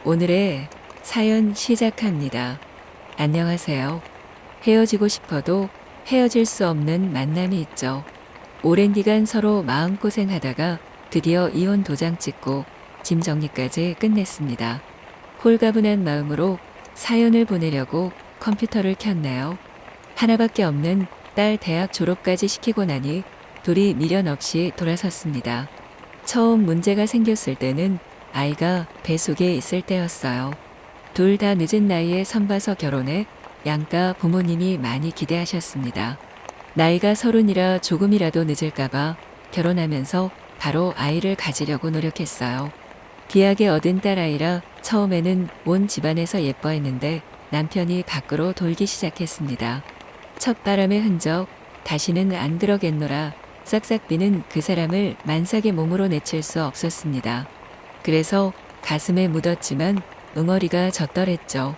오늘의 사연 시작합니다. 안녕하세요. 헤어지고 싶어도 헤어질 수 없는 만남이 있죠. 오랜 기간 서로 마음고생하다가 드디어 이혼 도장 찍고 짐 정리까지 끝냈습니다. 홀가분한 마음으로 사연을 보내려고 컴퓨터를 켰네요. 하나밖에 없는 딸 대학 졸업까지 시키고 나니 둘이 미련 없이 돌아섰습니다. 처음 문제가 생겼을 때는 아이가 배 속에 있을 때였어요. 둘 다 늦은 나이에 선봐서 결혼해 양가 부모님이 많이 기대하셨습니다. 나이가 30이라 조금이라도 늦을까봐 결혼하면서 바로 아이를 가지려고 노력했어요. 귀하게 얻은 딸아이라 처음에는 온 집안에서 예뻐했는데 남편이 밖으로 돌기 시작했습니다. 첫 바람의 흔적, 다시는 안 그러겠노라 싹싹 비는 그 사람을 만삭의 몸으로 내칠 수 없었습니다. 그래서 가슴에 묻었지만 응어리가 젖더랬죠.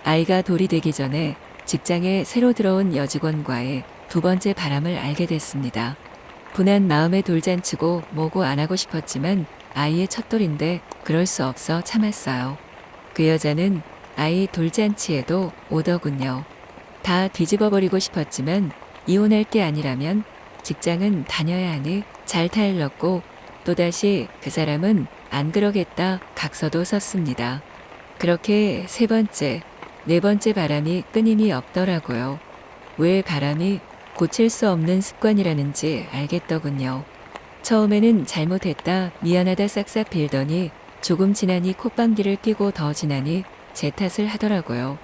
아이가 돌이 되기 전에 직장에 새로 들어온 여직원과의 두 번째 바람을 알게 됐습니다. 분한 마음에 돌잔치고 뭐고 안 하고 싶었지만 아이의 첫돌인데 그럴 수 없어 참았어요. 그 여자는 아이 돌잔치에도 오더군요. 다 뒤집어버리고 싶었지만 이혼할 게 아니라면 직장은 다녀야 하니 잘 타일렀고 또다시 그 사람은 안 그러겠다 각서도 썼습니다. 그렇게 세 번째, 네 번째 바람이 끊임이 없더라고요. 왜 바람이 고칠 수 없는 습관이라는지 알겠더군요. 처음에는 잘못했다, 미안하다 싹싹 빌더니 조금 지나니 콧방귀를 뀌고 더 지나니 제 탓을 하더라고요.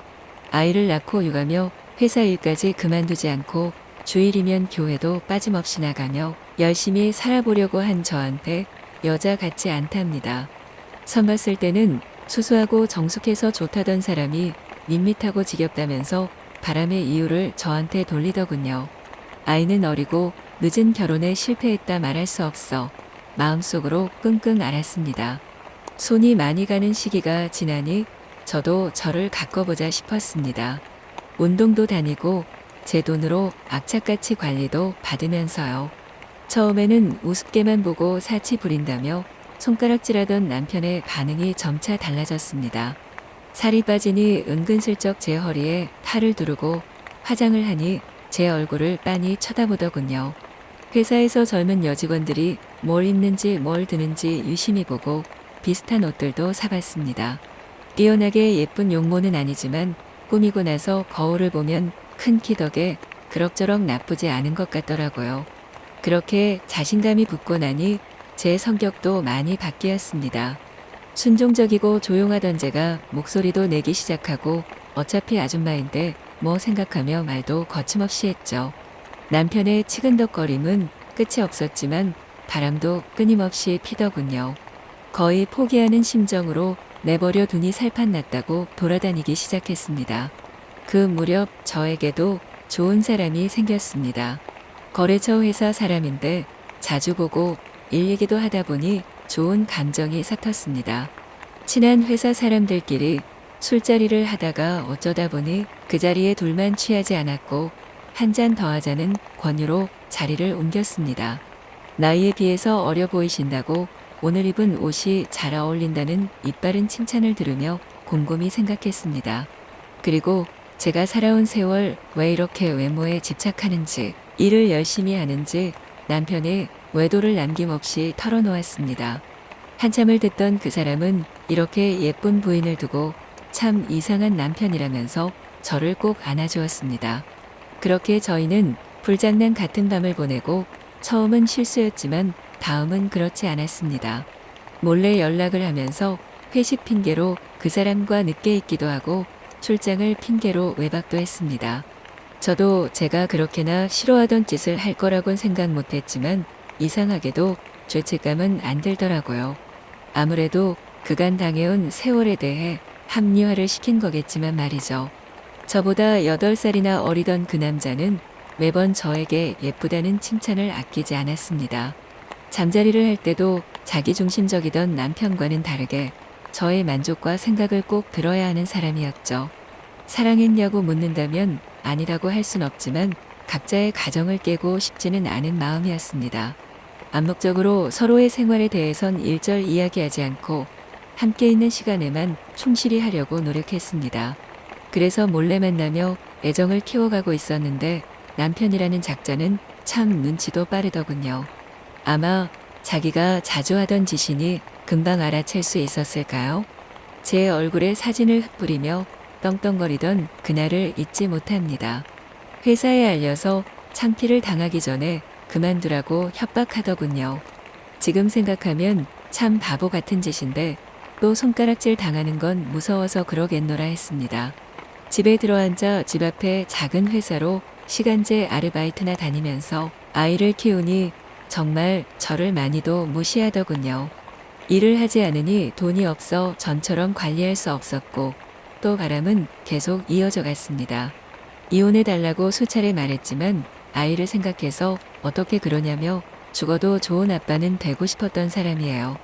아이를 낳고 육아며 회사 일까지 그만두지 않고 주일이면 교회도 빠짐없이 나가며 열심히 살아보려고 한 저한테 여자 같지 않답니다. 선봤을 때는 수수하고 정숙해서 좋다던 사람이 밋밋하고 지겹다면서 바람의 이유를 저한테 돌리더군요. 아이는 어리고 늦은 결혼에 실패했다 말할 수 없어 마음속으로 끙끙 앓았습니다. 손이 많이 가는 시기가 지나니 저도 저를 가꿔보자 싶었습니다. 운동도 다니고 제 돈으로 악착같이 관리도 받으면서요. 처음에는 우습게만 보고 사치 부린다며 손가락질하던 남편의 반응이 점차 달라졌습니다. 살이 빠지니 은근슬쩍 제 허리에 탈을 두르고 화장을 하니 제 얼굴을 빤히 쳐다보더군요. 회사에서 젊은 여직원들이 뭘 입는지 뭘 드는지 유심히 보고 비슷한 옷들도 사봤습니다. 뛰어나게 예쁜 용모는 아니지만 꾸미고 나서 거울을 보면 큰 키 덕에 그럭저럭 나쁘지 않은 것 같더라고요. 그렇게 자신감이 붙고 나니 제 성격도 많이 바뀌었습니다. 순종적이고 조용하던 제가 목소리도 내기 시작하고 어차피 아줌마인데 뭐 생각하며 말도 거침없이 했죠. 남편의 치근덕거림은 끝이 없었지만 바람도 끊임없이 피더군요. 거의 포기하는 심정으로 내버려 두니 살판 났다고 돌아다니기 시작했습니다. 그 무렵 저에게도 좋은 사람이 생겼습니다. 거래처 회사 사람인데 자주 보고 일 얘기도 하다 보니 좋은 감정이 삭텄습니다. 친한 회사 사람들끼리 술자리를 하다가 어쩌다 보니 그 자리에 둘만 취하지 않았고 한 잔 더 하자는 권유로 자리를 옮겼습니다. 나이에 비해서 어려 보이신다고 오늘 입은 옷이 잘 어울린다는 이빠른 칭찬을 들으며 곰곰이 생각했습니다. 그리고 제가 살아온 세월 왜 이렇게 외모에 집착하는지, 일을 열심히 하는지 남편의 외도를 남김없이 털어놓았습니다. 한참을 듣던 그 사람은 이렇게 예쁜 부인을 두고 참 이상한 남편이라면서 저를 꼭 안아주었습니다. 그렇게 저희는 불장난 같은 밤을 보내고 처음은 실수였지만 다음은 그렇지 않았습니다. 몰래 연락을 하면서 회식 핑계로 그 사람과 늦게 있기도 하고 출장을 핑계로 외박도 했습니다. 저도 제가 그렇게나 싫어하던 짓을 할 거라곤 생각 못했지만 이상하게도 죄책감은 안 들더라고요. 아무래도 그간 당해온 세월에 대해 합리화를 시킨 거겠지만 말이죠. 저보다 8살이나 어리던 그 남자는 매번 저에게 예쁘다는 칭찬을 아끼지 않았습니다. 잠자리를 할 때도 자기중심적이던 남편과는 다르게 저의 만족과 생각을 꼭 들어야 하는 사람이었죠. 사랑했냐고 묻는다면 아니라고 할 순 없지만 각자의 가정을 깨고 싶지는 않은 마음이었습니다. 암묵적으로 서로의 생활에 대해선 일절 이야기하지 않고 함께 있는 시간에만 충실히 하려고 노력했습니다. 그래서 몰래 만나며 애정을 키워가고 있었는데 남편이라는 작자는 참 눈치도 빠르더군요. 아마 자기가 자주 하던 짓이니 금방 알아챌 수 있었을까요? 제 얼굴에 사진을 흩뿌리며 떵떵거리던 그날을 잊지 못합니다. 회사에 알려서 창피를 당하기 전에 그만두라고 협박하더군요. 지금 생각하면 참 바보 같은 짓인데 또 손가락질 당하는 건 무서워서 그러겠노라 했습니다. 집에 들어앉아 집 앞에 작은 회사로 시간제 아르바이트나 다니면서 아이를 키우니 정말 저를 많이도 무시하더군요. 일을 하지 않으니 돈이 없어 전처럼 관리할 수 없었고 또 바람은 계속 이어져 갔습니다. 이혼해달라고 수차례 말했지만 아이를 생각해서 어떻게 그러냐며 죽어도 좋은 아빠는 되고 싶었던 사람이에요.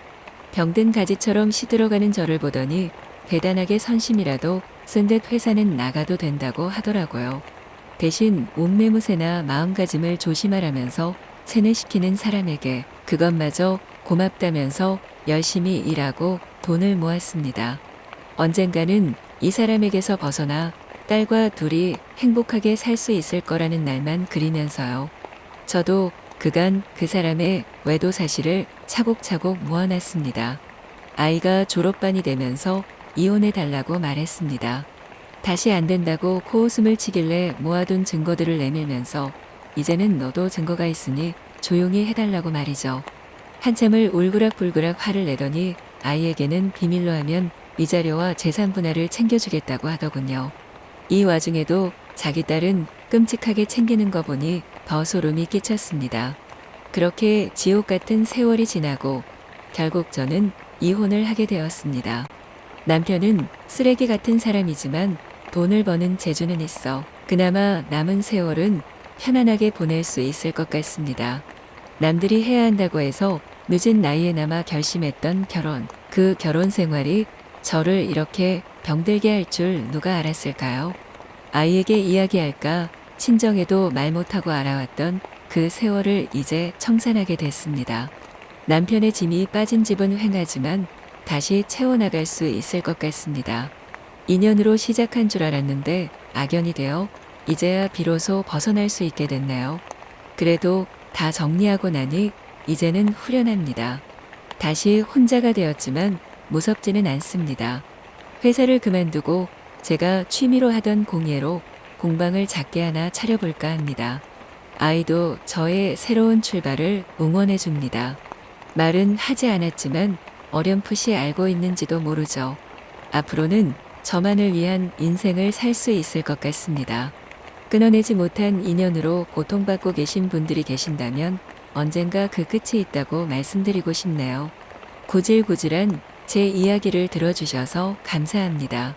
병든 가지처럼 시들어가는 저를 보더니 대단하게 선심이라도 쓴 듯 회사는 나가도 된다고 하더라고요. 대신 옷매무새나 마음가짐을 조심하라면서 세뇌시키는 사람에게 그것마저 고맙다면서 열심히 일하고 돈을 모았습니다. 언젠가는 이 사람에게서 벗어나 딸과 둘이 행복하게 살 수 있을 거라는 날만 그리면서요. 저도 그간 그 사람의 외도 사실을 차곡차곡 모아놨습니다. 아이가 졸업반이 되면서 이혼해달라고 말했습니다. 다시 안 된다고 코웃음을 치길래 모아둔 증거들을 내밀면서 이제는 너도 증거가 있으니 조용히 해달라고 말이죠. 한참을 울그락불그락 화를 내더니 아이에게는 비밀로 하면 위자료와 재산 분할을 챙겨주겠다고 하더군요. 이 와중에도 자기 딸은 끔찍하게 챙기는 거 보니 더 소름이 끼쳤습니다. 그렇게 지옥 같은 세월이 지나고 결국 저는 이혼을 하게 되었습니다. 남편은 쓰레기 같은 사람이지만 돈을 버는 재주는 있어 그나마 남은 세월은 편안하게 보낼 수 있을 것 같습니다. 남들이 해야 한다고 해서 늦은 나이에나마 결심했던 결혼, 그 결혼 생활이 저를 이렇게 병들게 할 줄 누가 알았을까요? 아이에게 이야기할까 친정에도 말 못하고 알아왔던 그 세월을 이제 청산하게 됐습니다. 남편의 짐이 빠진 집은 횡하지만 다시 채워나갈 수 있을 것 같습니다. 인연으로 시작한 줄 알았는데 악연이 되어 이제야 비로소 벗어날 수 있게 됐네요. 그래도 다 정리하고 나니 이제는 후련합니다. 다시 혼자가 되었지만 무섭지는 않습니다. 회사를 그만두고 제가 취미로 하던 공예로 공방을 작게 하나 차려볼까 합니다. 아이도 저의 새로운 출발을 응원해 줍니다. 말은 하지 않았지만 어렴풋이 알고 있는지도 모르죠. 앞으로는 저만을 위한 인생을 살 수 있을 것 같습니다. 끊어내지 못한 인연으로 고통받고 계신 분들이 계신다면 언젠가 그 끝이 있다고 말씀드리고 싶네요. 구질구질한 제 이야기를 들어주셔서 감사합니다.